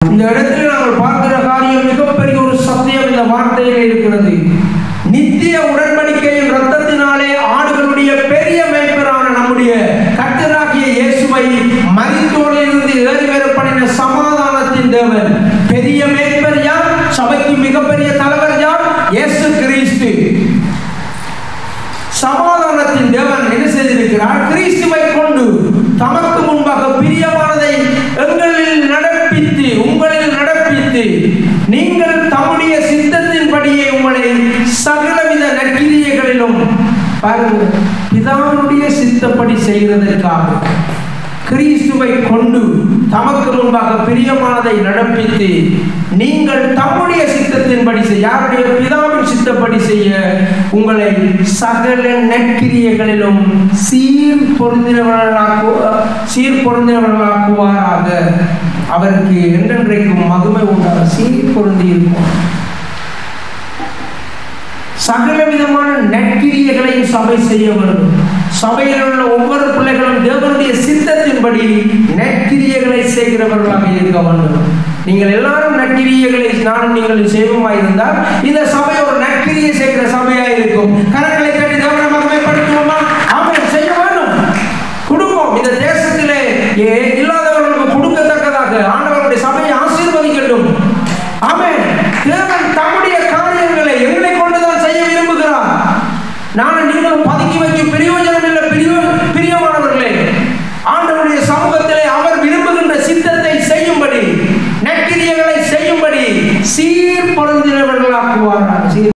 இந்த இடத்தில் நாங்கள் பார்க்கிற காரியம் மிகப்பெரிய ஒரு சத்தியம் இந்த வார்த்தையிலே இருக்கிறது. நித்திய உடன்படிக்கையின் இரத்தத்தினாலே ஆடுகளுடைய பெரிய மேய்ப்பரான நம்முடைய கர்த்தராகிய இயேசுவை மரித்தோரிலிருந்து ஏறி வரப்படின சமாதானத்தின் தேவன். பெரிய மேய்ப்பர் யார்? சபைக்கு மிகப்பெரிய தலைவர் யார்? இயேசு கிறிஸ்து. சமாதானத்தின் தேவன் என்ன செய்திருக்கிறார்? கிறிஸ்துவை கொண்டு தமக்கு முன்பாக பிரியமானதை எங்களில் நடப்பித்து, உங்களில் நடப்பித்து, நீங்கள் தம்முடைய சித்தத்தின்படியே உங்களை சகலவித நற்கிரியைகளிலும் பாருங்கள், பிதாவுடைய சித்தப்படி செய்கிறதற்காக கிறிஸ்துவை கொண்டு தமக்கு முன்பாக பிரியமானதை நடப்பித்து, நீங்கள் தம்முடைய சித்தத்தின்படி செய்ய, யாருடைய? பிதாவின் சித்தப்படி செய்ய உங்களை சகல நற்கிரியைகளிலும் சீர் பொருந்தினவர்களாக்குவாராக. அவருக்கு என்றென்றைக்கும் மகிமை உண்டாக சீர் பொருந்தி இருக்கும். சகல விதமான நற்கிரியைகளையும் சபை செய்ய வேண்டும். சபையில் உள்ள ஒவ்வொரு பிள்ளைகளும் தேவனுடைய சித்தத்தின்படி நற்கிரியைகளை செய்கிறவர்களாக இருக்க வேண்டும். நீங்கள் எல்லாரும் நற்கிரியைகளை நானும் நீங்கள் செய்வோமாயிருந்தால் இந்த சபை ஒரு நற்கிரியை செய்கிற சபையாக இருக்கும். கரங்களை தட்டி தேவனை மகிமைப்படுத்துவோமா? ஆமென். செய்ய வேண்டும். குடும்பம் இந்த தேசத்திலே இல்லாதவர்களுக்கு கொடுக்கத்தக்கதாக ஆண்டவருடைய சபையை ஆசீர்வதிக்கட்டும். ஆமென். தேவன் தம்முடைய காரியங்களை எங்களை கொண்டுதான் செய்ய விரும்புகிறார். நானும் நீங்களும் பதுக்கி வைக்கும் பிரயோஜனம் இல்லை. பிரியமானவர்களே, ஆண்டவருடைய சமூகத்திலே அவர் விரும்புகின்ற சித்தத்தை செய்யும்படி, நற்கிரியைகளை செய்யும்படி சீர் பொருந்தினவர்களாக்குவார்கள்.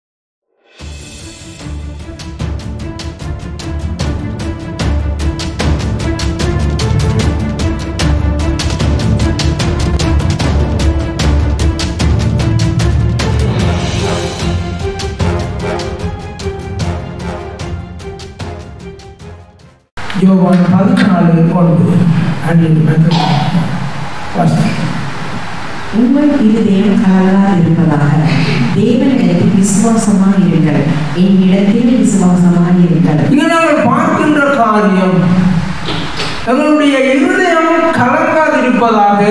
யோவான் 14:1 உங்கள் இருதயம் கலங்காதிருப்பதாக தேவனிடத்தில் விசுவாசமாக இருங்கள், என்னிடத்தில் விசுவாசமாக இருங்கள். இங்க நாங்கள் பார்க்கின்ற காரியம், எங்களுடைய இருதயம் கலங்காதிருப்பதாக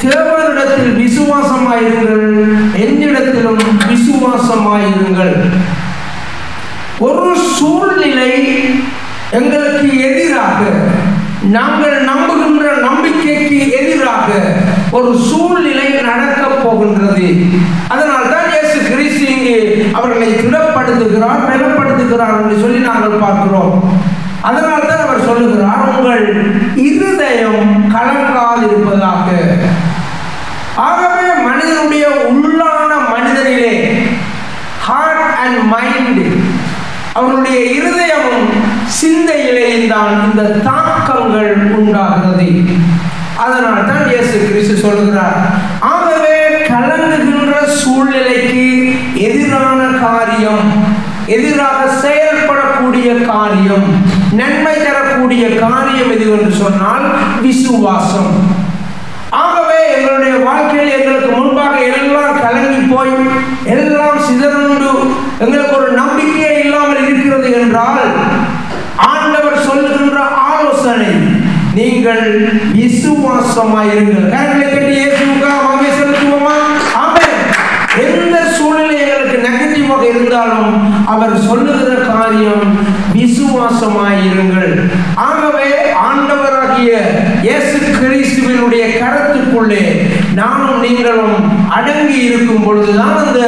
தேவனிடத்தில் விசுவாசமாயிருங்கள், என்னிடத்திலும் விசுவாசமாயிருங்கள். ஒரு சூழ்நிலை எங்களுக்கு எதிராக, நாங்கள் நம்புகின்ற நம்பிக்கைக்கு எதிராக ஒரு சூழ்நிலை நடக்கப் போகின்றது. அதனால் தான் இயேசு கிறிஸ்து இங்கே அவர்களை திடப்படுத்துகிறார், பலப்படுத்துகிறார் என்று சொல்லி நாங்கள் பார்க்கிறோம். அதனால் தான் அவர் சொல்லுகிறார், உங்கள் இருதயம் கலங்காதிருப்பதாக. ஆகவே மனிதனுடைய உள்ளான மனிதனிலே, ஹார்ட் அண்ட் மைண்ட், அவருடைய இருதயமும் சிந்தையிலேயும் தான் இந்த தாக்கங்கள் உண்டாகிறது. அதனால் தான் இயேசு கிறிஸ்து சொல்கிறார், ஆகவே கலங்குகின்ற சூழ்நிலைக்கு எதிரான காரியம், எதிராக செயல்படக்கூடிய காரியம், நன்மை தரக்கூடிய காரியம் எது என்று சொன்னால் விசுவாசம். ஆகவே எங்களுடைய வாழ்க்கையில் எங்களுக்கு முன்பாக எல்லாம் கலங்கி போய் எல்லாம் சிதறுண்டு எங்களுக்கு ஒரு நம்பிக்கையே இல்லாமல் இருக்கிறது என்றால், ஆண்டவர் சொல்லுகின்ற ஆலோசனை, நீங்கள் விசுவாசமாயிருங்கள். கரங்களை கட்டி இயேசுவுக்காக மகிமை செலுத்துவோமா? ஆமென். எந்த சூழ்நிலை எங்களுக்கு நெகட்டிவாக இருந்தாலும் அவர் சொல்லுகிற காரியம் விசுவாசமாயிருங்கள். ஆகவே ஆண்டவராகிய இயேசு கிறிஸ்துவினுடைய கரத்துக்குள்ளே நானும் நீங்களும் அடங்கி இருக்கும் பொழுதுதான் அந்த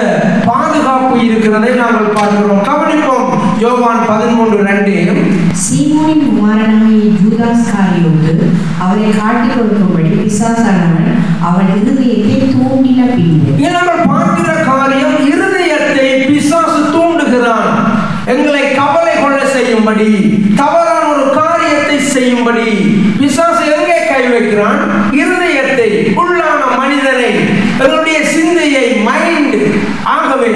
பாதுகாப்பு இருக்கிறதை நாங்கள் பார்க்கிறோம். கவனிப்போம். யோவான் 13:2 சீமோனின் குமாரனாகிய யூதாஸ் காரியோத்து அவரை காட்டிக் கொடுக்கும்படி பிசாசானவன் அவன் இருதயத்தை தூண்டின பின்பு. நாங்கள் பார்க்கிற காரியம், இருதயத்தை பிசாசு தூண்டுகிறான். எங்களை கவலை கொள்ள செய்யும்படி, தவறான ஒரு காரியத்தை செய்யும்படி பிசாசு எங்கே கை வைக்கிறான்? இருதயத்தை, உள்ளான மனிதனை, எங்களுடைய சிந்தையை, மைண்ட். ஆகவே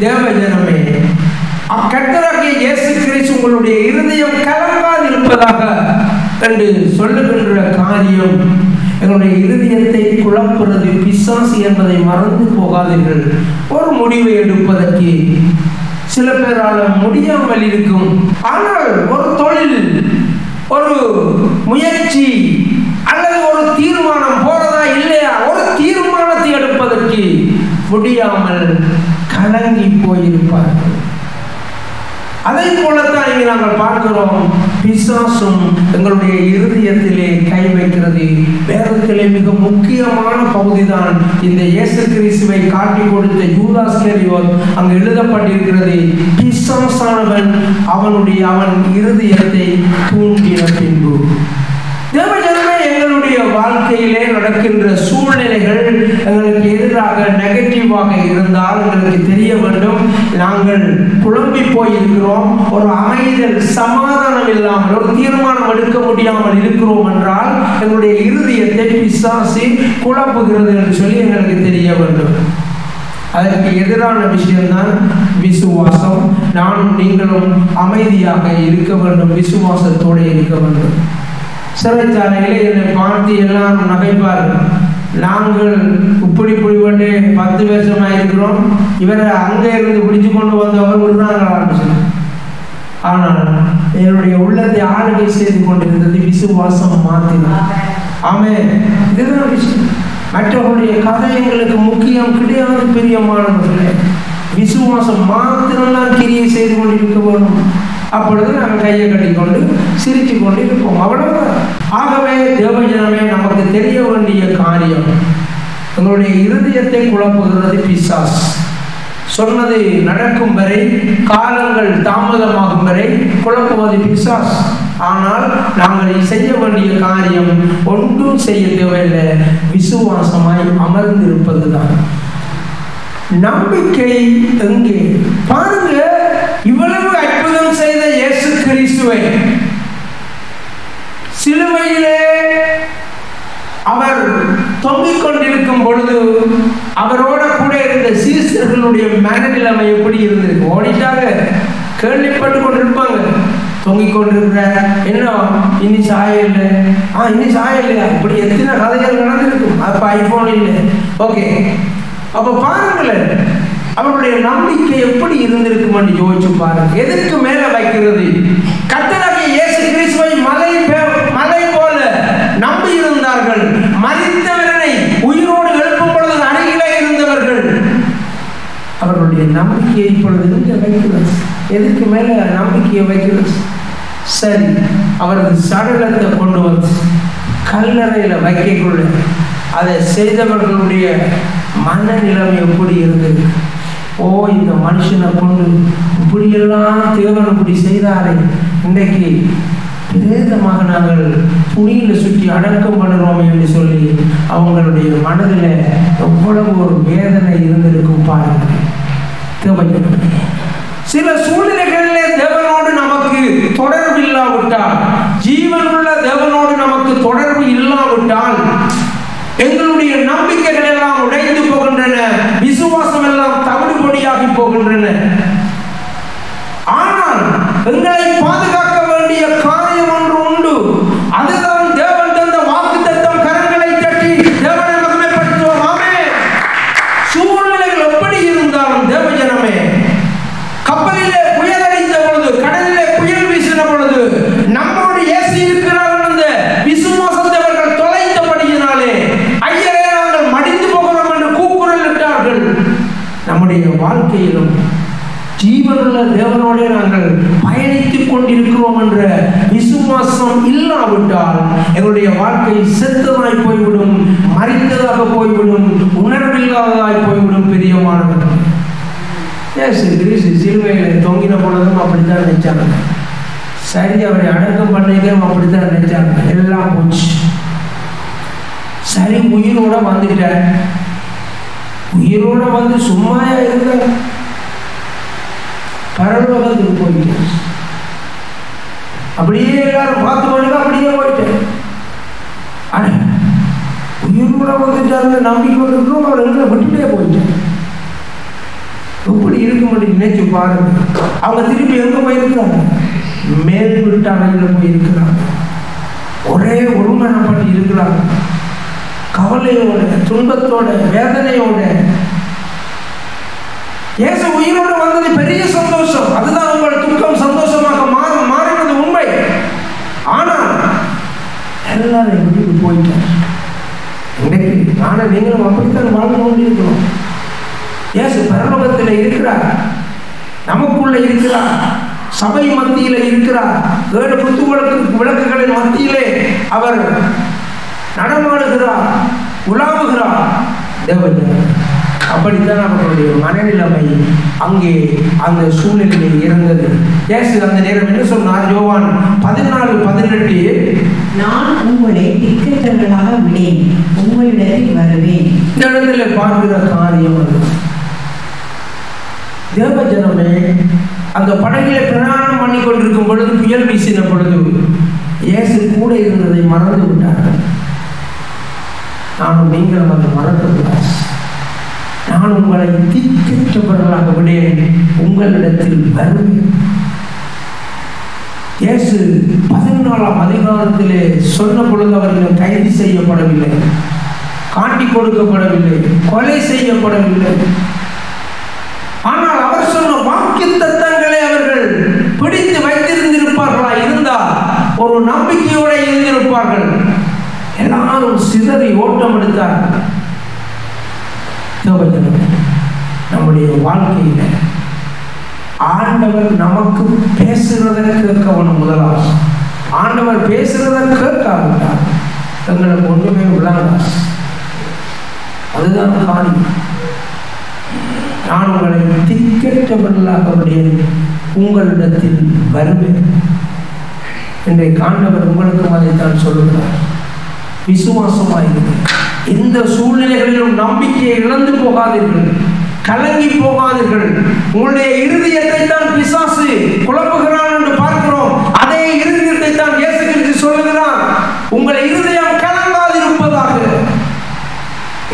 தேவஜனமே, கர்த்தராகிய இயேசு கிறிஸ்து உங்களுடைய இருதயம் கலங்காதிருப்பதாக என்று சொல்லுகின்ற காரியம், எங்களுடைய இருதயத்தை குழப்புறது பிசாசு என்பதை மறந்து போகாதீர்கள். ஒரு முடிவை எடுப்பதற்கு சில பேரால் முடியாமல் இருக்கும். ஆனால் ஒரு தொழில், ஒரு முயற்சி அல்லது ஒரு தீர்மானம் போறதா இல்லையா, ஒரு தீர்மானம் முடியாமல் கலங்கி போயிருப்பார்கள். அதை போலத்தான் இங்கே நாங்கள் பார்க்கிறோம். பிசாசும் எங்களுடைய இருதயத்திலே கை வைக்கிறது. வேதத்திலே மிக முக்கியமான பகுதிதான் இந்த இயேசு கிறிஸ்துவை காட்டி கொடுத்த யூதாஸ் இஸ்காரியோத். அங்கு எழுதப்பட்டிருக்கிறது, பிசாசானவன் அவன் இருதயத்தை தூண்டின பின்பு. தேவஜனமே, எங்களுடைய வாழ்க்கையிலே நடக்கின்ற சூழ்நிலைகள் எங்களுக்கு எதிராக நெகட்டிவாக இருந்தால் எங்களுக்கு தெரிய வேண்டும், நாங்கள் குழம்பி போயிருக்கிறோம், ஒரு அமைதல் சமாதானம் இல்லாமல் ஒரு தீர்மானம் எடுக்க முடியாமல் இருக்கிறோம் என்றால் எங்களுடைய இருதயத்தை பிசாசு குழப்புகிறது என்று சொல்லி எங்களுக்கு தெரிய வேண்டும். அதற்கு எதிரான விஷயம்தான் விசுவாசம். நானும் நீங்களும் அமைதியாக இருக்க வேண்டும், விசுவாசத்தோடு இருக்க வேண்டும். சிறைச்சாலையிலே என்னை பார்த்து எல்லாரும் நகைப்பார்கள். நாங்கள் இப்படி பிடிபட்டு 10 வருஷமாக இருக்கிறோம், இவரை அங்கே இருந்து பிடிச்சு கொண்டு வந்தவர் விடுறாங்களான்னு சொல்லி. ஆனால் என்னுடைய உள்ளத்தை ஆளுகை செய்து கொண்டிருந்தது விசுவாசம் மாற்றினார். ஆமென். இதுதான் விஷயம். மற்றவருடைய கதை எங்களுக்கு முக்கியம் கிடையாது பிரியமானவர்களே. விசுவாசம் மாத்திரம்தான் கிரியை செய்து கொண்டிருக்க வேண்டும். அப்பொழுது நாங்கள் கையை கட்டிக்கொண்டு சிரித்து கொண்டு இருப்போம், அவ்வளவுதான். ஆகவே தேவஜனமே, நமக்கு தெரிய வேண்டிய காரியம், எங்களுடைய இருதயத்தை குழப்புகிறது பிசாஸ். சொன்னது நடக்கும் வரை, காலங்கள் தாமதமாகும் வரை குழப்புவது பிசாஸ். ஆனால் நாங்கள் செய்ய வேண்டிய காரியம் ஒன்றும் செய்ய தேவையில்லை, விசுவாசமாய் அமர்ந்திருப்பதுதான். நம்பிக்கை எங்கே பாருங்க. இவ்வளவு அற்புதம் செய்த இயேசு கிறிஸ்துவை சிலுவையிலே அவர் தொங்கிக் கொண்டிருக்கும் பொழுது அவரோட கூட இருந்த சீசர்களுடைய மனநிலைமை எப்படி இருந்திருக்கு? ஓடிட்டாங்க, கேள்விப்பட்டு கொண்டிருப்பாங்க. தொங்கிக் கொண்டிருக்கிற என்ன இனி சாயம் இல்லை, இனி சாயம் இல்லையா, இப்படி எத்தனை கதைகள் நடந்திருக்கும். அப்ப ஐபோன் இல்லை. ஓகே, அப்ப பாருங்களேன், அவருடைய நம்பிக்கை எப்படி இருந்திருக்கும் என்று யோசிச்சு பாருங்க. எதற்கு மேல வைக்கிறது? கர்த்தராகிய இயேசு கிறிஸ்துவை மலை போல நம்பி இருந்தார்கள். மரித்தவரை உயிரோடு எழுப்பும் பொழுது அருகிலே இருந்தவர்கள். அவர்களுடைய நம்பிக்கையை இப்பொழுது எங்க வைக்கிறது? எதற்கு மேல நம்பிக்கையை வைக்கிறது? சரி, அவரது சடலத்தை கொண்டு வந்து கல்லறையில வைக்கக்குள்ள அதை செய்தவர்களுடைய மனநிலைமை எப்படி இருந்தது? ஓ, இந்த மனுஷனை கொண்டு இப்படியெல்லாம் தேவன் இப்படி செய்தாரே, இன்றைக்கு பிரேதமாக நாங்கள் துணியில் சுற்றி அடக்கம் பண்ணுறோம் என்று சொல்லி அவங்களுடைய மனதில் எவ்வளவு ஒரு வேதனை இருந்திருக்கும் பாருங்கள். சில சூழ்நிலைகளிலே தேவனோடு நமக்கு தொடர்பு இல்லாவிட்டால், ஜீவனுள்ள தேவனோடு நமக்கு தொடர்பு இல்லாவிட்டால் எங்களுடைய நம்பிக்கைகள் எல்லாம் உடைந்து போகின்றன, விசுவாசம் எல்லாம் தவிடுபொடியாகி போகின்றன. ஆனால் எங்களை பாதுகாக்க வேண்டிய காரியம் ஒன்று உண்டு. அதுதான் தேவன் தந்த வாக்குத்தத்தம். கரங்களை தட்டி தேவனை மகிமைப்படுத்துவோம். ஆமென். சூழ்நிலைகள் எப்படி இருந்தாலும் தேவஜனமே, கப்பலிலே புயல் அடித்த பொழுது, கடலிலே புயல் வீசின பொழுது நம்மோடு இயேசு இருக்கிறார் என்ற விசுவாசத்தை அவர்கள் தொலைத்தபடியினாலே ஐயரே நாங்கள் மடிந்து போகிறோம் என்று கூக்குரல் இட்டார்கள். நம்முடைய வாழ்க்கையிலும் ஜீவனுள்ள தேவனோடு நாங்கள் பயணித்துக் கொண்டிருக்கிறோம் என்ற விசுவாசம் இல்லாவிட்டால் எங்களுடைய வாழ்க்கை செத்ததாய் போய்விடும், மறித்ததாக போய்விடும், உணர்வில்லாததாய் போய்விடும். பிரியமானவர்கள், சிலுவையில் தொங்கின பொழுதும் அப்படித்தான் நினைச்சாங்க. சரி, அவரை அடக்கம் பண்ணிக்கணும் அப்படித்தான் நினைச்சாங்க. எல்லாம் போச்சு. சரி, உயிரோட வந்துட்டார். உயிரோட வந்து சும்மாயா இருக்க, பரலோகத்துக்கு போயிட்டார். அப்படியே எல்லாரும் பார்த்து கொண்டு அப்படியே போயிட்டார். உயிரோட வந்துட்டாரு நம்பிக்கை இருக்கிறோம், அவர் எங்களை விட்டுட்டே போயிட்டார். எப்படி இருக்க முடியும் நினைச்சு பாருங்க. அவங்க திருப்பி எங்க போயிருக்கிறாங்க? மேல் வீட்டு அறையில் போயிருக்கிறாங்க. ஒரே ஒருமனப்பட்டு இருக்கிறாங்க. கவலையோட, துன்பத்தோட, வேதனையோட. இயேசு உயிரோடு வந்தது பெரிய சந்தோஷம். அதுதான் உங்கள் துக்கம் சந்தோஷமாக மாறினது உண்மை. ஆனால் எல்லாரும் விட்டுட்டு போயிட்டார். இன்றைக்கு நானும் நீங்களும் அப்படித்தான் வாழ்ந்து கொண்டிருக்கிறோம். இயேசு பரலோகத்தில் இருக்கிறார், நமக்குள்ள இருக்கிறார், சபை மத்தியில இருக்கிறார், 7 விளக்குகளின் மத்தியிலே அவர் நடமாடுகிறார், உலாவுகிறார். தேவஜனம் அப்படித்தான் அவர்களுடைய மனநிலைமை அங்கே அந்த சூழ்நிலையில் இருந்தது. இயேசு அந்த நேரம் என்ன சொன்னார்? யோவான் 14:18, நான் உங்களை திக்கற்றவர்களாக விடேன், உங்களிடத்தில் வருவேன். இந்த இடத்துல பார்க்கிற காரியம் அது. தேவஜனமே அந்த படகில பிரயாணம் பண்ணி கொண்டிருக்கும் பொழுது, புயல் வீசின பொழுது இயேசு கூட இருந்ததை மறந்து விட்டார்கள். நானும் நீங்களும் அதை மறக்கக்கூடாது. நான் உங்களை திக்கற்றவர்களாக விடேன், உங்களிடத்தில் வருவேன். இயேசு 14ஆம் அதிகாரத்திலே சொன்ன பொழுது அவர்கள் கைது செய்யப்படவில்லை, காட்டி கொடுக்கப்படவில்லை, கொலை செய்யப்படவில்லை. ஆனால் அவர் சொன்ன வாக்குத்தத்தங்களை அவர்கள் பிடித்து வைத்திருந்திருப்பார்களா இருந்தால் ஒரு நம்பிக்கையோடு இருந்திருப்பார்கள். எல்லாரும் சிதறி ஓட்டம் எடுத்தார்கள். நம்முடைய வாழ்க்கையில ஆண்டவர் நமக்கு பேசுறத கேட்கணும். முதலாவது ஆண்டவர் பேசுறத கேட்காவிட்டார் எங்களுக்கு ஒன்றுமே விளங்காது. அதுதான் காரியம். நான் உங்களை திக்கற்றவர்களாக உங்களிடத்தில் வருவேன். இன்றைக்கு ஆண்டவர் உங்களுக்கும் அதைத்தான் சொல்லுகிறார். விசுவாசமாயிருங்கள். எந்த சூழ்நிலைகளிலும் நம்பிக்கையை இழந்து போகாதீர்கள், கலங்கி போகாதீர்கள். உங்களுடைய இருதயத்தை தான் பிசாசு குழப்புகிறான் என்று பார்க்கிறோம். அதே இருதயத்தை தான் இயேசு கிறிஸ்து சொல்லுகிறார், உங்கள் இருதயம் கலங்காதிருப்பதாக.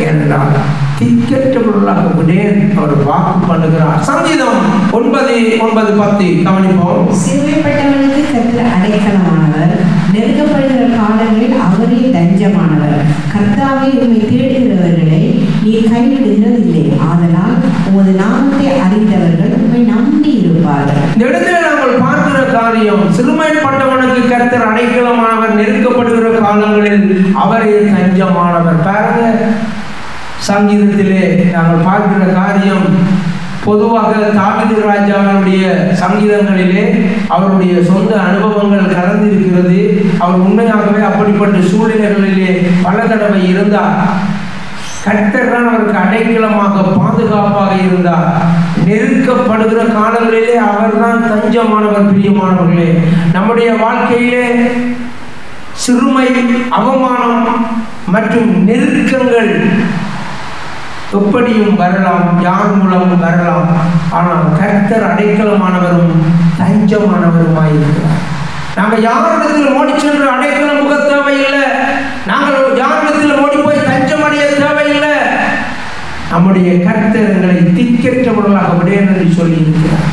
ஏனென்றால் திக்கற்றவர்களாக விடேன் அவர் வாக்கு பண்ணுகிறார். சங்கீதம் 9:10 கவனிப்போம். சிறுமைப்பட்டவனுக்கு கர்த்தர் அடைக்கலமானவர், நெருக்கப்படுகிற காலங்களில் அவரே தஞ்சமானவர். கர்த்தாவே, உம்மை தேடுகிறவர்களை நீர் கைவிடுகிறதில்லை, ஆதலால் உமது நாமத்தை அறிந்தவர்கள் உம்மை நம்பி இருப்பார்கள். இந்த இடத்துல நாங்கள் பார்க்கிற காரியம், சிறுமைப்பட்டவனுக்கு கர்த்தர் அடைக்கலமானவர், நெருக்கப்படுகிற காலங்களில் அவரே தஞ்சமானவர். பாருங்க, சங்கீதத்திலே நாங்கள் பார்க்கிற காரியம் பொதுவாக தாவீது ராஜாவினுடைய சங்கீதங்களிலே அவருடைய சொந்த அனுபவங்கள் கலந்திருக்கிறது. அவர் உண்மையாகவே அப்படிப்பட்ட சூழ்நிலைகளிலே பல தடவை இருந்தார். கர்த்தர் தான் அவருக்கு அடைக்கலமாக பாதுகாப்பாக இருந்தார். நெருக்கப்படுகிற காலங்களிலே அவர் தான் தஞ்சமானவர். பிரியமானவர்களே, நம்முடைய வாழ்க்கையிலே சிறுமை, அவமானம் மற்றும் நெருக்கங்கள் எப்படியும் வரலாம், யார் மூலமும் வரலாம். ஆனால் கர்த்தர் அடைக்கலமானவரும் தஞ்சமானவருமாயிருக்கிறார். நாங்கள் யாரிடத்தில் ஓடி சென்று அடைக்கலம் புக தேவையில்லை, நாங்கள் யாரிடத்தில் ஓடி போய் தஞ்சம் அடைய தேவையில்லை. நம்முடைய கர்த்தர் எங்களை திக்கற்றவர்களாக விடேன் என்று சொல்லி இருக்கிறார்.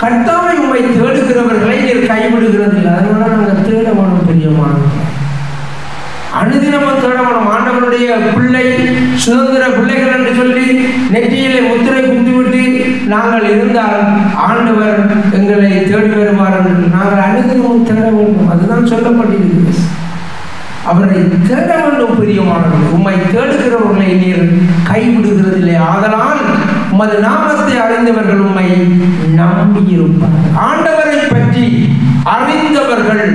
கர்த்தாவை உண்மை தேடுகிறவர்களை நீர் கைவிடுகிறதில்லை. அதனால நாங்கள் தேட வேணும். பிரியமானவர்களே, அனுதினமும் தேடணும். ஆண்டவருடைய பிள்ளை, சுதந்திர பிள்ளைகள் என்று சொல்லி நெற்றியிலே முத்திரை குத்திவிட்டு நாங்கள் இருந்தால் ஆண்டவர் எங்களை தேடி வருவார் என்று நாங்கள் அனுதினமும் தேட வேண்டும். அதுதான் சொல்லப்பட்டிருக்கிறது. அவரை தேட வேண்டும். பிரியமானவர்களே, உம்மை தேடுகிறவர்களை நீர் கைவிடுகிறதில்லை, ஆதலால் உமது நாமத்தை அறிந்தவர்கள் உம்மை நம்பியிருப்பார்கள். ஆண்டவரை பற்றி அறிந்தவர்கள்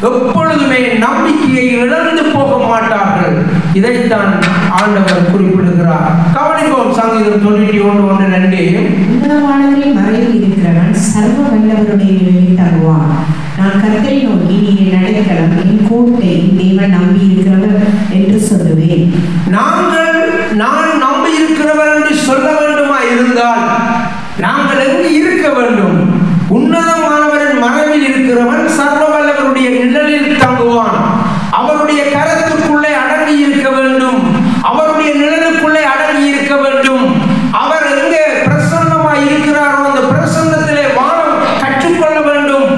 எப்பொழுதுமே நம்பிக்கையை இழந்து போக மாட்டார்கள். இதைத்தான் ஆண்டவர் குறிப்பிடுகிறார். கவனிப்போம். சங்கீதம் 91:1-2. உன்னதமானவரின் மறைவில் இருக்கிறவன் சர்வ வல்லவருடைய நிலையில் தங்குவான். நான் கர்த்தரை நோக்கி, நீர் என் அடைக்கலம், என் கோட்டை, என் தேவன் நம்பி இருக்கிறவர் என்று சொல்லுவேன். நான் நம்பி இருக்கிறவர் என்று சொல்ல வேண்டுமா இருந்தால் நாங்கள் எங்கு இருக்க வேண்டும்? உன்னதமானவரின் மறைவில் இருக்கிறவன் சர்வ வல்லவருடைய நிழலில் தங்குவான். அவருடைய கரத்துக்குள்ளே அடங்கி இருக்க வேண்டும், அவருடைய நிழலுக்குள்ளே அடங்கி இருக்க வேண்டும். அவர் எங்கே பிரசன்னமாய் இருக்கிறாரோ அந்த பிரசன்னத்திலே வாழ கற்றுக்கொள்ள வேண்டும்.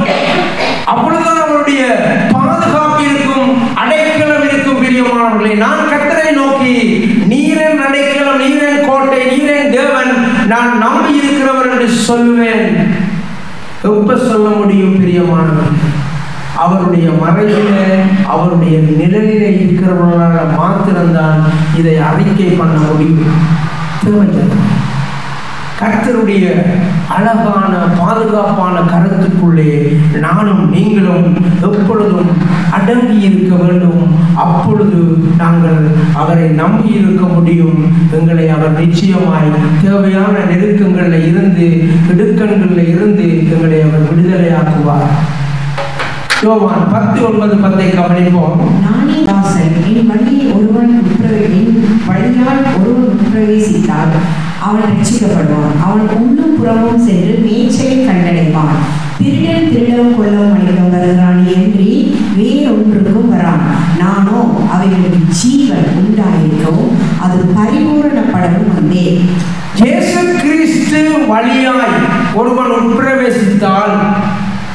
அப்பொழுதுதான் அவருடைய பாதுகாப்பு இருக்கும், அடைக்கலம் இருக்கும். பிரியமானவர்களே, நான் கர்த்தரை நோக்கி, நீரன் அடைக்கலம், நீரன் கோட்டை, நீரன் தேவன், நான் நம்பி இருக்கிறவர் என்று சொல்லுவேன். எப்ப சொல்ல முடியும்? பிரியமானவர்களே, அவருடைய மறைவிலே, அவருடைய நிழலிலே இருக்கிறவர்களால் மாத்திரம்தான் இதை அறிக்கை பண்ண முடியும். கர்த்தருடைய அழகான பாதுகாப்பான கருத்துக்குள்ளே நானும் நீங்களும் எப்பொழுதும் அடங்கி இருக்க வேண்டும். அப்பொழுது நாங்கள் அவரை நம்பி இருக்க முடியும். எங்களை அவர் நிச்சயமாய் தேவையான நெருக்கங்களில் இருந்து இடுக்கண்களில் இருந்து எங்களை அவர் விடுதலையாக்குவார். யோவான் 10:9 கவனிப்போம். நானே தாசன், என் வழியில் ஒருவன் உட்பிரவேசித்தால் அவன் ரட்சிக்கப்படுவான். அவன் உள்ளும் புறமும் சென்று மேய்ச்சலை கண்டடைவான். திருடன் திருடவும் கொல்லவும் அழிக்கவும் வருகிறான் என்று வேறொன்றுக்கும் வரான். நானோ அவைகளுக்கு ஜீவன் உண்டாயிருக்கவும் அது பரிபூரணப்படவும் வந்தேன். இயேசு கிறிஸ்து வழியாய் ஒருவன் உட்பிரவேசித்தால்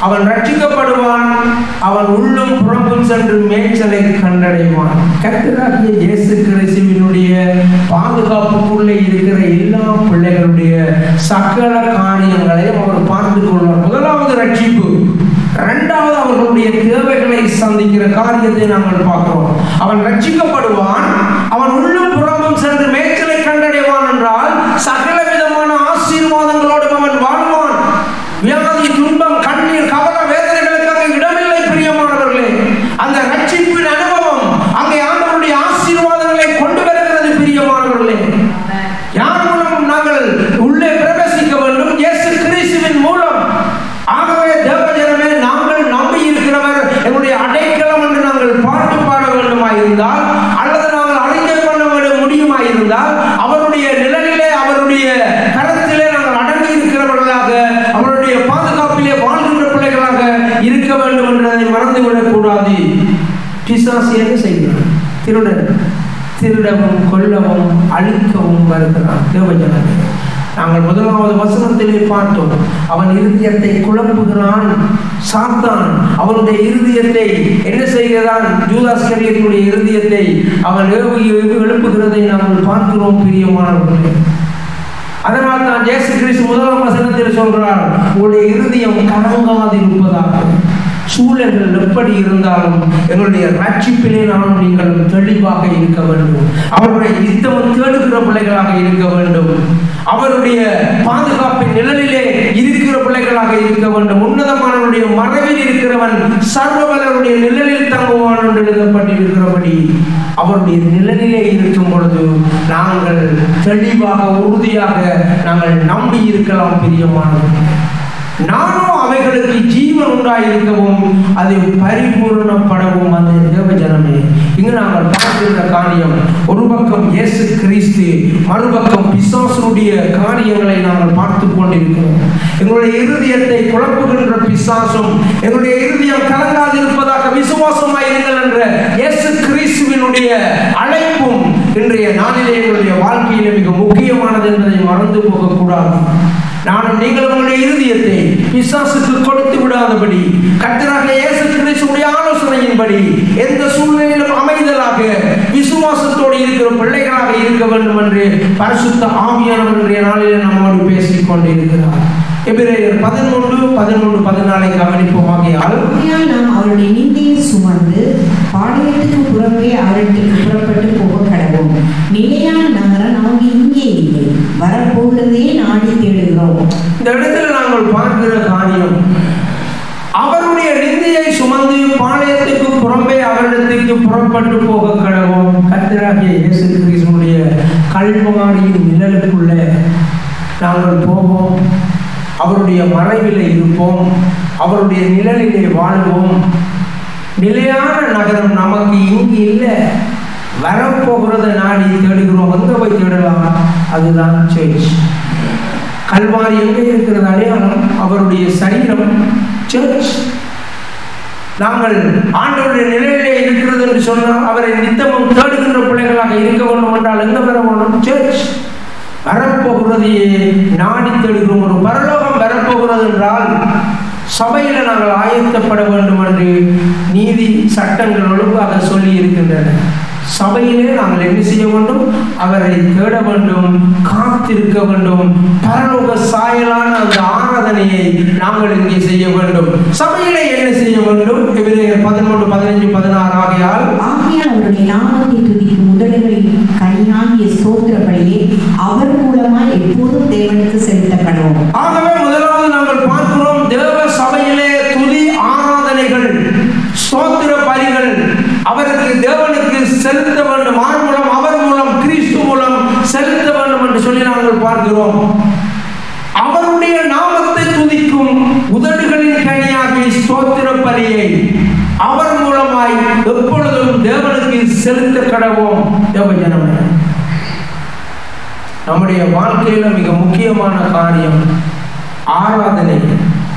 அவன் ரட்சிக்கப்படுவான். அவன் உள்ளும் புறமும் சென்று மேய்ச்சலை கண்டடைவான். கர்த்தராகிய இயேசு கிறிஸ்துவினுடைய பாதுகாப்புக்குள்ளே இருக்கிற எல்லா பிள்ளைகளுடைய சகல காரியங்களையும் அவர் பார்த்து கொள்வார். முதலாவது ரட்சிப்பு, இரண்டாவது அவர்களுடைய தேவைகளை சந்திக்கிற காரியத்தை நாங்கள் பார்க்கிறோம். அவன் ரட்சிக்கப்படுவான், அவன் உள்ளும் புறமும் சென்று மேய்ச்சலை கண்டடைவான் என்றால் சகல விதமான ஆசீர்வாதங்களோடு அவன் வாழ்வான். வியாதி, துன்பம், கண்ணீர், கவலை, வேதனைகளுக்கு அங்கே இடமில்லை. பிரியமானவர்களே, அந்த ரட்சிப்பின் அனுபவம் அங்கே ஆண்டவருடைய ஆசீர்வாதங்களை கொண்டு வருகிறது. பிரியமானவர்களே, யார் மூலம் நாங்கள் உள்ளே பிரவேசிக்க வேண்டும்? இயேசு கிறிஸ்துவின் மூலம். ஆகவே தேவஜனமே, நாங்கள் நம்பி இருக்கிறவர் எங்களுடைய அடைக்கலம் என்று நாங்கள் பாட்டு பாட வேண்டுமாயிருந்தால் அல்லது நாங்கள் அறிக்கை பண்ண முடியுமாயிருந்தால் அவருடைய நிழலிலே அவருடைய கரத்திலே நாங்கள் அடங்கி இருக்கிறவர்களாக அவருடைய பாதுகாப்பிலே வாழ்கின்ற பிள்ளைகளாக இருக்க வேண்டும் என்றதை மறந்துவிடக் கூடாது. பிசாசு என்ன செய்கிறான்? திருடவும் கொல்லவும் அழிக்கவும் வருகிறான். தேவஜனமே, நாங்கள் முதலாவது வசனத்திலே பார்த்தோம். அவன் இருதயத்தை குழப்புகிறான். சாத்தான் அவனுடைய இருதயத்தை என்ன செய்கிறான்? யூதாஸ் கரியனுடைய இருதயத்தை அவன் எழுப்புகிறதை நாங்கள் பார்க்கிறோம். பிரியமானவர்களே, அதனால் தான் இயேசு கிறிஸ்து முதலாம் வசனத்தில் சொல்கிறார், உங்களுடைய இருதயம் கலங்காதிருப்பதாக. சூழல்கள் எப்படி இருந்தாலும் எங்களுடைய ரட்சிப்பிலே நானும் நீங்கள் தெளிவாக இருக்க வேண்டும். அவருடைய யுத்தம் தேடுகிற பிள்ளைகளாக இருக்க வேண்டும். அவருடைய பாதுகாப்பின் நிழலிலே இருக்கிற பிள்ளைகளாக இருக்க வேண்டும். உன்னதமானவருடைய மறைவில் இருக்கிறவன் சர்வவல்லவருடைய நிழலில் தங்குவான் என்று எழுதப்பட்டிருக்கிறபடி அவருடைய நிழலிலே இருக்கும் பொழுது நாங்கள் தெளிவாக உறுதியாக நாங்கள் நம்பி இருக்கலாம். பிரியமானவர்கள், நானும் அவைகளுக்கு ஜீவன் உண்டாயிருக்கவும் அது பரிபூர்ணப்படவும். அந்த தேவஜனமே, இங்கு நாங்கள் பார்க்கின்ற காரியம், ஒரு பக்கம் இயேசு கிறிஸ்து, மறுபக்கம் பிசாசுடைய காரியங்களை நாங்கள் பார்த்து கொண்டிருக்கிறோம். எங்களுடைய இருதயத்தை குழப்புகின்ற பிசாசும் எங்களுடைய இருதயம் கலங்காதிருப்பதாக விசுவாசமாயிருங்கள் என்ற இயேசு கிறிஸ்துவினுடைய அழைப்பும் இன்றைய நாளிலே எங்களுடைய வாழ்க்கையிலே மிக முக்கியமானது என்பதை மறந்து போகக்கூடாது. நானும் நீங்கள் உங்களுடைய இருதயத்தை பிசாசுக்கு கொடுத்து விடாதபடி கர்த்தராகிய இயேசு கிறிஸ்துவின் ஆலோசனையின்படி எந்த சூழ்நிலையிலும் அமைதலாக விசுவாசத்தோடு இருக்கிற பிள்ளைகளாக இருக்க வேண்டும் என்று பரிசுத்த ஆவியானவர் இன்றைய நாளிலே நம்மோடு பேசிக் கொண்டிருக்கிறார். எபிரேயர் 11:14 கவனிப்போமாகையால், நாம் அவருடைய நிந்தையை சுமந்து பாளையத்துக்கு புறம்பே அவர்களுக்கு புறப்பட்டு போக கடவோம். நிலையான நகரம் நமக்கு இங்கே இல்லை, வரப்போகிறதே நாடி தேடுகிறோம். இந்த இடத்துல நாங்கள் பார்க்கிற காரியம், அவருடைய நிந்தையை சுமந்து பாளையத்துக்கு புறம்பே அவரிடத்துக்கு புறப்பட்டு போக கடவோம். கர்த்தராகிய இயேசு கிறிஸ்துவினுடைய கல்வாரியின் நிழலுக்குள்ள நாங்கள் போவோம். அவருடைய மறைவிலே இருப்போம். அவருடைய நிழலிலே வாழ்வோம். நிலையான நகரம் நமக்கு இங்கு இல்லை, வரப்போகிறத நாடி தேடுகிறோம். எங்க போய் தேடலாம்? அதுதான் சர்ச். கல்வாரி எங்கே இருக்கிறது? அடையாளம் அவருடைய சரீரம், சர்ச். நாங்கள் ஆண்டவருடைய நிலையிலே இருக்கிறது என்று சொன்னால் அவரை நித்தமும் தேடுகின்ற பிள்ளைகளாக இருக்க வேண்டும் என்றால் எங்க வர வேண்டும்? சர்ச். வரப்போகிறதையே நாடி தேடுகிறோம். ஒரு பரலோகம் வரப்போகிறது என்றால் சபையில நாங்கள் ஆயத்தப்பட வேண்டும் என்று நீதி சட்டங்கள் ஒழுங்காக சொல்லி இருக்கின்றன. சபையிலே நாங்கள் என்ன செய்ய வேண்டும்? அவரை தேட வேண்டும், காத்திருக்க வேண்டும். பரலோக சாயலான அந்த ஆராதனையை நாங்கள் இங்கே செய்ய வேண்டும். சபையிலே என்ன செய்ய வேண்டும்? எபிரேயர் 11:15-16 ஆகையால் அவருடைய நாமத்தை துதிக்கும் முதல்களின் கனியாகிய ஆகிய ஸ்தோத்திர பலியை அவர் மூலமாய் எப்போதும் தேவனுக்கு செலுத்தப்படும். ஆகவே முதலாவது நாங்கள் பார்க்கிறோம், தேவ சபையிலே துதி ஆராதனைகள் ஸ்தோத்திர பலிகள் அவருக்கு தேவனுக்கு செலுத்த வேண்டும். ஆர் மூலம்? அவர் மூலம், கிறிஸ்து மூலம் செலுத்த வேண்டும் என்று சொல்லி நாங்கள் பார்க்கிறோம். அவருடைய நாமத்தை துதிக்கும் உதடுகளின் கனியாகிய ஸ்தோத்திர பலியை அவர் மூலமாய் எப்பொழுதும் தேவனுக்கு செலுத்த கடவோம். தேவஜனமே, நம்முடைய வாழ்க்கையில மிக முக்கியமான காரியம் ஆராதனை.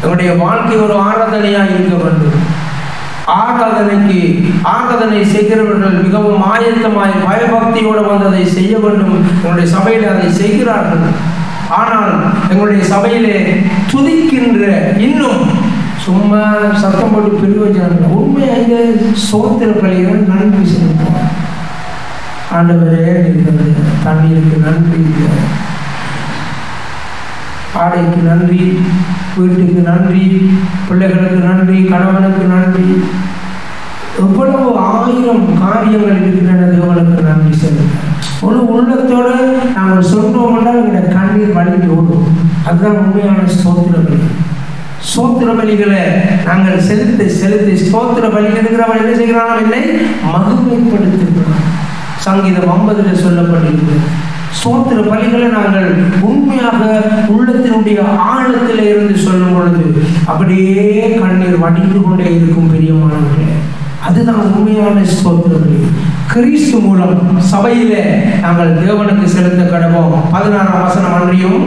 நம்முடைய வாழ்க்கை ஒரு ஆராதனையாக இருக்க வேண்டும். ஆராதனை செய்கிறவர்கள் மிகவும் ஆயத்தமாய் பயபக்தியோடு வந்து அதை செய்ய வேண்டும். எங்களுடைய சபையில் அதை செய்கிறார்கள். ஆனால் எங்களுடைய சபையிலே துதிக்கின்ற இன்னும் சும்மா சத்தம் போட்டு பிரயோஜனம் உண்மையாக ஸ்தோத்திர பலிகள் நன்றி செலுத்துவோம். ஆண்டவரே இருக்கிறது, தண்ணீருக்கு நன்றி, ஆடைக்கு நன்றி, வீட்டுக்கு நன்றி, பிள்ளைகளுக்கு நன்றி, கணவனுக்கு நன்றி. எவ்வளவு 1000 காரியங்கள் இருக்கின்றன. தேவனுக்கு நன்றி செலுத்த ஒரு உள்ளத்தோடு நாங்கள் சொன்னோம் என்றால் எங்களுடைய கண்ணீர் வழிந்து ஓடும். அதுதான் உண்மையான ஸ்தோத்திர பலி. ஸ்தோத்திர பலிகளை நாங்கள் செலுத்தி ஸ்தோத்திர பலி இருக்கிறவன் என்ன செய்கிறான்? என்னை மகிமைப்படுத்துகிறான். சங்கீதம் 50 சொல்லப்பட்டிருக்கிறது. ஸ்தோத்திர பலிகளை நாங்கள் உண்மையாக உள்ளத்தினுடைய ஆழத்தில் இருந்து சொல்லும் பொழுது அப்படியே கண்ணீர் வடிந்து கொண்டே இருக்கும். பிரியமானவர்களே, அதுதான் உண்மையான ஸ்தோத்திர பலி. கிறிஸ்து மூலம் சபையிலே நாங்கள் தேவனுக்கு செலுத்த கடவோம். 16ஆம் வசனம், அன்றியும்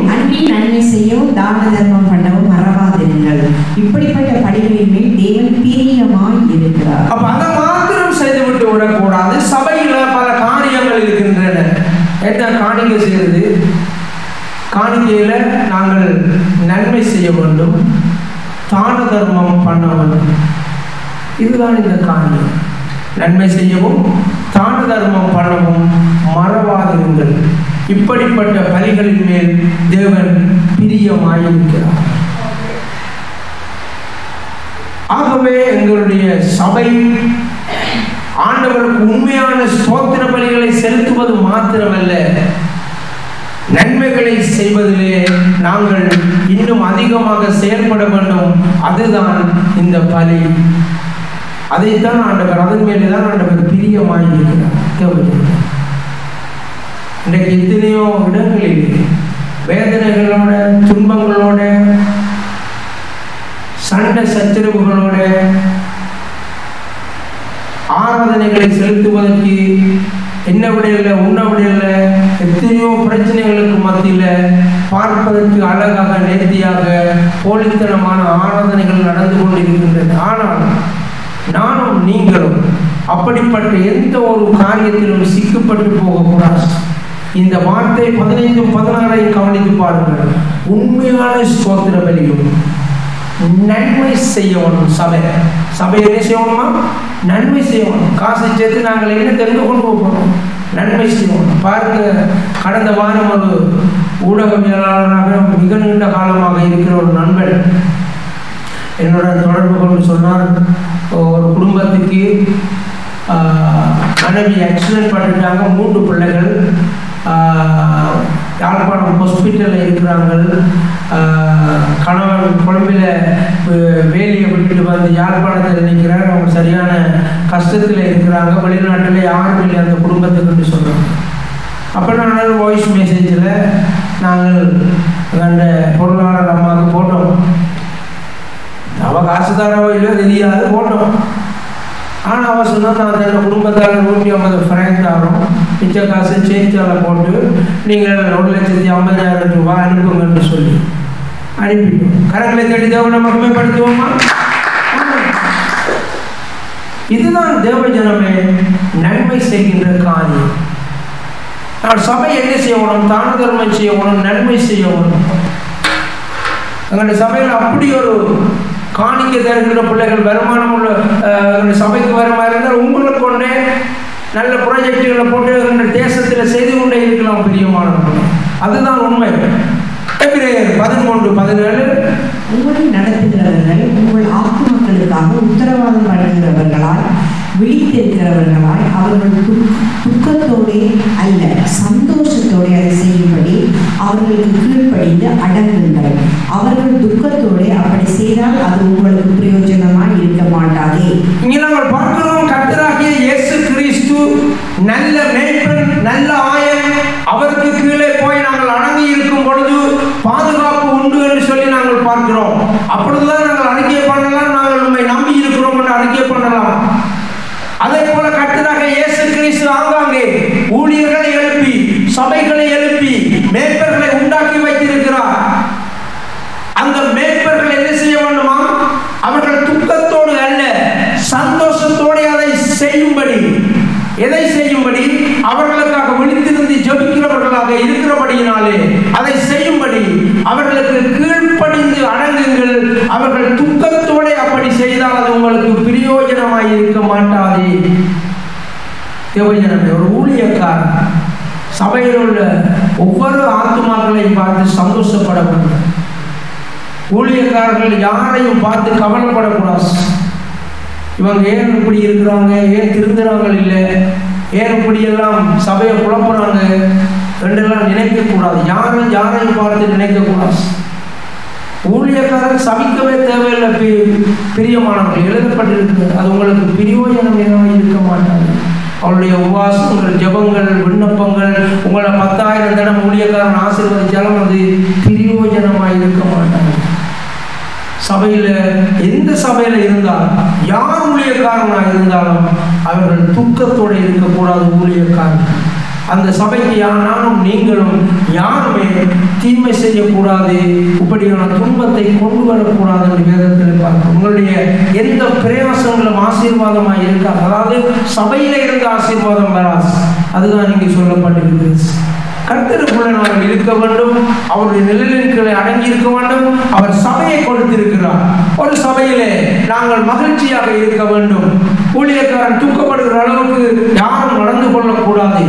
நன்மை செய்யவும் தான தர்மம் பண்ணவும் மறவாதிருங்கள். இப்படிப்பட்ட பலிகளின் மேல் தேவன் பிரியமாய் இருக்கிறார். அப்ப அதை மாத்திரம் செய்துவிட்டு விடக்கூடாது. சபையில பல காரியங்கள் இருக்கின்றன. என்ன காணிக்கை செய்யறது? காணிக்கையில நாங்கள் நன்மை செய்ய வேண்டும், தான தர்மம் பண்ண வேண்டும். இதுதான் இந்த காரியம். நன்மை செய்யவும் தான தர்மம் பண்ணவும் மறவாதிருங்கள். இப்படிப்பட்ட பலிகளின் மேல் தேவன் பிரியமாயிருக்கிறார். ஆகவே எங்களுடைய சபை ஆண்டவருக்கு உண்மையான ஸ்தோத்திர பலிகளை செலுத்துவது மாத்திரமல்ல, நன்மைகளை செய்வதிலே நாங்கள் இன்னும் அதிகமாக செயல்பட வேண்டும். அதுதான் இந்த பலி. அதைத்தான் ஆண்டவர், அதன் மேலேதான் ஆண்டவர் பிரியமாயிருக்கிறார். இன்றைக்கு எத்தனையோ இடங்களில் வேதனைகளோட, துன்பங்களோட, சண்டை சச்சரவுகளோட ஆராதனைகளை செலுத்துவதற்கு என்ன விடையில்லை, உண்ண விடையில்லை, எத்தனையோ பிரச்சனைகளுக்கு மத்தியில் பார்ப்பதற்கு அழகாக, நேர்த்தியாக, போலித்தனமான ஆராதனைகள் நடந்து கொண்டிருக்கின்றன. ஆனால் நானும் நீங்களும் அப்படிப்பட்ட எந்த ஒரு காரியத்திலும் சிக்கப்பட்டு போகக்கூடாது. இந்த வார்த்தை 15, 16 கவனித்து பாருங்கள். உண்மையான ஸ்தோத்திர பலியும் நன்மை செய்யணும். சபை என்ன செய்யணுமா? நன்மை செய்யணும். காசை சேர்த்து நாங்கள் என்ன தெரிந்து கொண்டு போகணும்? நன்மை செய்யணும். பாருங்க, கடந்த வாரம் ஒரு ஊடகவியலாளராக மிக நீண்ட காலமாக இருக்கிற ஒரு நண்பர் என்னுடன் தொடர்பு கொண்டு சொன்னார், ஒரு குடும்பத்துக்கு மனைவி ஆக்சிடென்ட் பண்ணிட்டாங்க, 3 பிள்ளைகள் யாழ்ப்பாணம் ஹாஸ்பிட்டலில் இருக்கிறாங்க. கணவன் கொழும்பில் வேலையை விட்டுட்டு வந்து யாழ்ப்பாணத்தில் நிற்கிறார். அவங்க சரியான கஷ்டத்தில் இருக்கிறாங்க. வெளிநாட்டில் யாரும் இல்லை அந்த குடும்பத்துக்குன்னு சொல்கிறாங்க. அப்போ நான் வாய்ஸ் மெசேஜில் நாங்கள் அந்த பொருளாளர் அம்மாவுக்கு போட்டோம். அவள் காசு தரவோ இல்லையோ தெரியாது, போட்டோம். ஆனால் அவன் சொன்னால் நான் அந்த குடும்பத்தால் 150 ஃப்ராங்க் தரோம், மிச்ச காசு சேஞ்சால் போட்டு நீங்கள் 1,50,000 ரூபாய் அனுப்புங்கன்னு சொல்லி அனுப்பிட்டோம். கரங்களை தேடி தேவனை மகிமைப்படுத்துவோமா? இதுதான் தேவ ஜனமே நன்மை செய்கின்ற காரியம். நான் சபை என்ன செய்யணும்? தான தர்மம் செய்யணும், நன்மை செய்யணும். எங்களுடைய சபையில் அப்படி ஒரு காணிக்கை தருகின்ற பிள்ளைகள், வருமானம் உள்ள சபைக்கு வர மாதிரி இருந்தால் உங்களுக்கு கொண்டே நல்ல ப்ராஜெக்டுகளை போட்டு எங்கள் தேசத்தில் செய்து கொண்டே இருக்கலாம். பிரியமானவர்கள், அதுதான் உண்மை. 13:17 உங்களை நடத்துகிறவர்கள் உங்கள் ஆத்மாக்களுக்காக உத்தரவாதம் பண்ணுகிறவர்களால் விழித்திருக்கிறவர்களாய் அவர்கள் துக்கத்தோடே அல்ல சந்தோஷத்தோടെ அதை செய்யும்படி அவர்களுக்கு கீழ்ப்படிந்து அடங்குங்கள். அவர்கள் துக்கத்தோடு அப்படி செய்தால் அது உங்களுக்கு பிரயோஜனமாய் இருக்க மாட்டாது. இங்கே நாங்கள் பார்க்கிறோம், கர்த்தராகிய இயேசு கிறிஸ்து நல்ல மேய்ப்பன், நல்ல ஆயன். அவருக்கு கீழே போய் நாங்கள் அடங்கி இருக்கும் பொழுது பாதுகாப்பு உண்டு என்று சொல்லி நாங்கள் பார்க்கிறோம். அப்பொழுதுதான் நாங்கள் அறிக்கை பண்ணலாம், நாங்கள் உண்மை நம்பி இருக்கிறோம் என்று அறிக்கை பண்ணலாம். அதே போல கர்த்தராகிய இயேசு கிறிஸ்து ஆங்காங்கே ஊழியர்களை எழுப்பி, சபைகளை எழுப்பி, மேய்ப்பர்களை உண்டாக்கி வைத்திருக்கிறார். அந்த மேய்ப்பர்கள் என்ன செய்ய வேண்டுமா? அவர்கள் துக்கத்தோடு அல்ல சந்தோஷத்தோடு அதை செய்யும்படி. எதை செய்யும்படி? அவர்களுக்காக விழித்திருந்து ஜெபிக்கிறவர்களாக இருக்கிறபடியினாலே அதை செய்யும்படி அவர்களுக்கு கீழ்ப்படிந்து அடங்குங்கள். அவர்கள் துக்கத்தோடு அப்படி செய்தால் அது உங்களுக்கு பிரயோஜனமாய் இருக்க மாட்டாது. தேவஜனமே, ஒரு ஊழியக்காரர் சபையில் உள்ள ஒவ்வொரு ஆத்துமாக்களையும் பார்த்து சந்தோஷப்பட வேண்டும். ஊழியக்காரர்கள் யாரையும் பார்த்து கவலைப்படக்கூடாது. இவங்க ஏன் இப்படி இருக்கிறாங்க, ஏன் திருந்துறாங்க இல்லை, ஏன் இப்படியெல்லாம் சபையை குழப்புறாங்க என்றெல்லாம் நினைக்கக்கூடாது. யாரையும் பார்த்து நினைக்கக்கூடாது. ஊழியக்காரர் சபிக்கவே தேவையில்லை. பிரியமானவர்கள் எழுதப்பட்டிருக்கு, அது உங்களுக்கு பிரயோஜனமாக இருக்க மாட்டாங்க. அவருடைய உபவாசங்கள், ஜெபங்கள், விண்ணப்பங்கள் உங்களை 10,000 தடவை ஊழியக்காரன் ஆசீர்வதிச்சாலும் அது பிரயோஜனமாக இருக்க மாட்டாங்க. சபையில் எந்த சபையில் இருந்தாலும், யார் ஊழியக்காரனாக இருந்தாலும் அவர்கள் துக்கத்தோடு இருக்கக்கூடாது. ஊழியக்காரன் அந்த சபைக்கு நானும் நீங்களும் யாருமே தீமை செய்யக்கூடாது, இப்படியான துன்பத்தை கொண்டு வரக்கூடாது என்று வேதத்தில் பார்க்கிறோம். உங்களுடைய எந்த பிரயாசங்களும் ஆசீர்வாதமாக இருக்காது. அதாவது சபையில இருந்து ஆசீர்வாதம் வராது. அதுதான் இங்கே சொல்லப்பட்டிருக்கிறது. கர்த்தருக்குள்ள நாங்கள் இருக்க வேண்டும். அவருடைய நிழலின் கீழே அடங்கி இருக்க வேண்டும். அவர் சபையை கொடுத்திருக்கிறார். ஒரு சபையிலே நாங்கள் மகிழ்ச்சியாக இருக்க வேண்டும். ஊழியக்காரன் துக்கப்படுகிற அளவுக்கு யாரும் நடந்து கொள்ளக்கூடாது.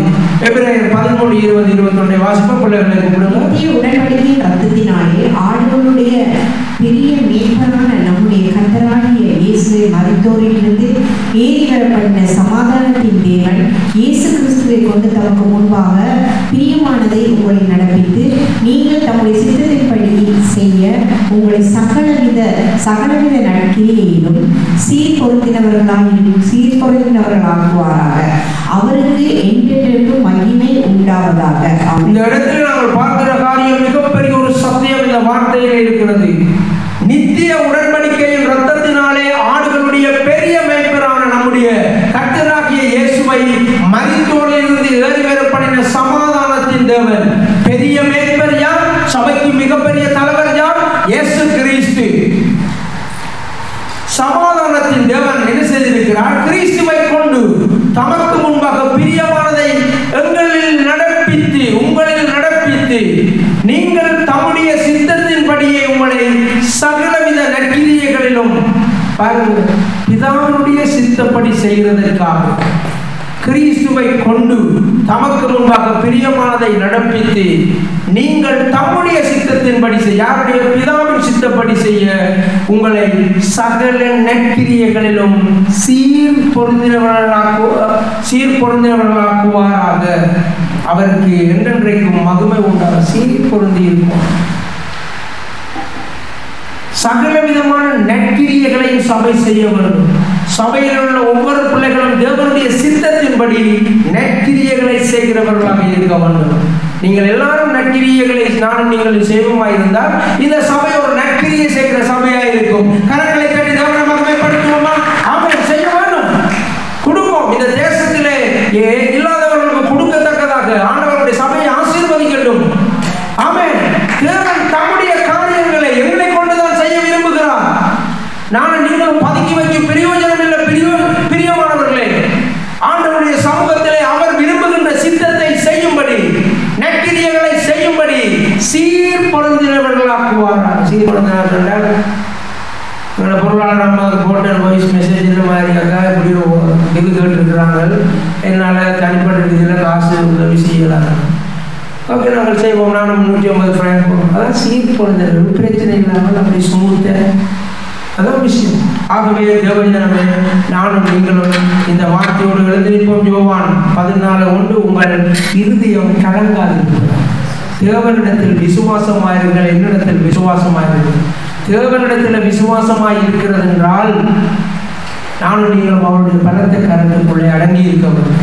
எபிரேயர் 13:20-21 வாசிப்ப பிள்ளைகளை உடன்படிக்கையின் ரத்தத்தினாலே ஆண்டவருடைய பெரிய மேய்ப்பரான நம்முடைய கர்த்தராகிய இயேசுவை மரித்தோரிலிருந்து ஏறி வரப்பட்ட சமாதானத்தின் தேவன் இயேசு கிறிஸ்துவை கொண்டு தமக்கு முன்பாக பிரியமானதை உங்களை நடப்பித்து நீங்கள் தம்முடைய சித்தத்தின்படி செய்ய உங்களை சகலவித நற்கிரியையிலும் சீர்பொருந்தினவர்களாக்குவாராக. அவருக்கு என்றென்றைக்கும் மகிமை உண்டாவதாக. இந்த இடத்தில் நாங்கள் பார்க்கிற காரியம் மிகப்பெரிய ஒரு சத்தியம் இந்த வார்த்தையிலே இருக்கிறது. நித்திய உடன்படிக்கையின் ரத்தத்தினாலே ஆடுகளுடைய பெரிய மேய்ப்பரான நம்முடைய கர்த்தராகிய இயேசுவை மரித்தோரிலிருந்து ஏறி வரப்படின சமாதானத்தின் தேவன் பெரிய மேய்ப்பர் யார்? சபைக்கு மிகப்பெரிய தலைவர் யார்? இயேசு கிறிஸ்து. சமாதானத்தின் தேவன் என்ன செய்திருக்கிறார்? கிறிஸ்துவை கொண்டு தமக்கு முன்பாக பிரியமானதை எங்களில் நடப்பித்து, உங்களில் நடப்பித்து, நீங்கள் தம்முடைய சித்தத்தின்படியே உங்களை சகலவித நற்கிரியைகளிலும் பாருங்கள், பிதாவுடைய சித்தப்படி செய்கிறதற்காக கிறிஸ்துவை கொண்டு தமக்கு முன்பாக பிரியமானதை நடப்பித்து நீங்கள் தம்முடைய சித்தத்தின்படி செய்ய, யாருடைய? பிதாவின் சித்தப்படி செய்ய உங்களை சகல நற்கிரியைகளிலும் சீர்பொருந்தினவர்களாக்குவாராக. அவருக்கு என்றென்றைக்கும் மகிமை உண்டாக சீர்பொருந்தி இருக்கும். சகல விதமான நற்கிரியைகளையும் சபை செய்ய வேண்டும். சபையில் உள்ள ஒவ்வொரு பிள்ளைகளும் தேவனுடைய சித்தத்தின்படி நற்கிரியைகளை செய்கிறவர்களாக இருக்க வேண்டும். நீங்கள் எல்லாரும் நற்கிரியைகளை நானும் நீங்கள் செய்வோமாய் இருந்தால் இந்த சபை ஒரு நற்கிரியை செய்கிற சபையா இருக்கும். கரங்களை கட்டி தேவனை மகிமைப்படுத்துவோமா? ஆமென். செய்ய வேண்டும். குடும்பம் இந்த தேசத்திலே இல்லாதவர்களுக்கு கொடுக்கத்தக்கதாக ஆண்டவருடைய சபையை ஆசீர்வதிக்கட்டும். ஆமென். தேவன் தம்முடைய காரியங்களை எங்களை கொண்டுதான் செய்ய விரும்புகிறார். நானும் நீங்களும் பதுக்கி வைக்கும் பிரயோஜனம் இல்லை. பிரியமானவர்களே, ஆண்டவருடைய சமூகத்திலே அவர் விரும்புகின்ற சித்தத்தை செய்யும்படி, நற்கிரியைகளை செய்யும்படி சீர்பொருந்தினவர்களாக்குவார். சீர்பொருந்தினவர்கள் பொருளாளர் அம்மா போட்டர் வாய்ஸ் மெசேஜ் இந்த மாதிரி இப்படி இது கேட்டுருக்கிறாங்க. என்னால் தனிப்பட்ட ரீதியில் காசு உதவி செய்யலாம். ஓகே, நாங்கள் செய்வோம். நானும் 150 ஃப்ராங்க் போவோம். அதான் சீர்பொருந்தினர்கள். பிரச்சனை இல்லாமல் அப்படி ஸ்மூத்தாக அதான் விஷயம். ஆகவே தேவஜனமே, நானும் நீங்களும் இந்த வார்த்தையோடு எழுந்திருப்போம். யோவான் 14:1 உங்கள் இருதயம் கலங்காதிருக்கிறது. தேவனிடத்தில் விசுவாசமாயிருங்கள், என்னிடத்தில் விசுவாசமாயிருங்கள். தேவனிடத்தில் விசுவாசமாய் இருக்கிறது என்றால் நானும் நீங்களும் அவருடைய பலத்த கரத்துக்குள்ளே அடங்கி இருக்க வேண்டும்.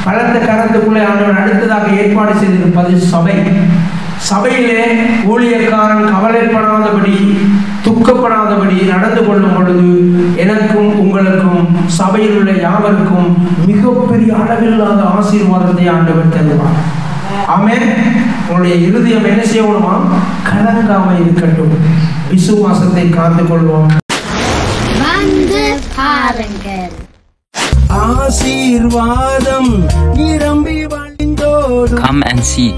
பலத்த கரத்துக்குள்ளே அவர்கள் அடுத்ததாக ஏற்பாடு செய்திருப்பது சபை. சபையிலே ஊழியக்காரன் கவலைப்படாதபடி துக்கப்படாதபடி நடந்து கொள்ளும் பொழுது எனக்கும் உங்களுக்கும் சபையில் உள்ள யாவருக்கும் மிகப்பெரிய அளவில்லாத ஆசீர்வாதத்தை ஆண்டவர் தருவார். ஆமென். உங்களுடைய இருதயம் என்ன செய்யணுமா? கலங்காம இருக்கட்டும். விசுவாசத்தை காத்து கொள்வோம். ஆசீர்வாதம் நிரம்பி வழிந்தோடும். Come and see.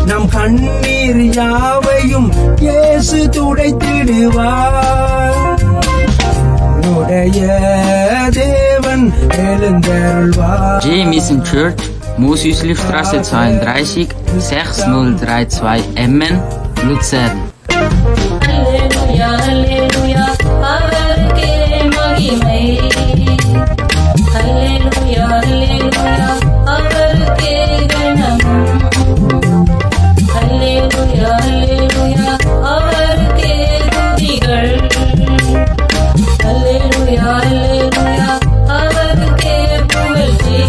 நம் கண்ணீர் யாவையும் இயேசு துடைத்திடுவார். உடைய தேவன் எழுந்தருள்வார். J Mission Church, Mosüslistraße 32, 6032 Emmen, Luzern. Halleluja, Halleluja, அவருக்கே மகிமை. Halleluja, Halleluja, அவருக்கே கனம். Halleluja, Halleluja, அவருக்கே துதிகள். Halleluja, Halleluja, அவருக்கே புகழ்ச்சி.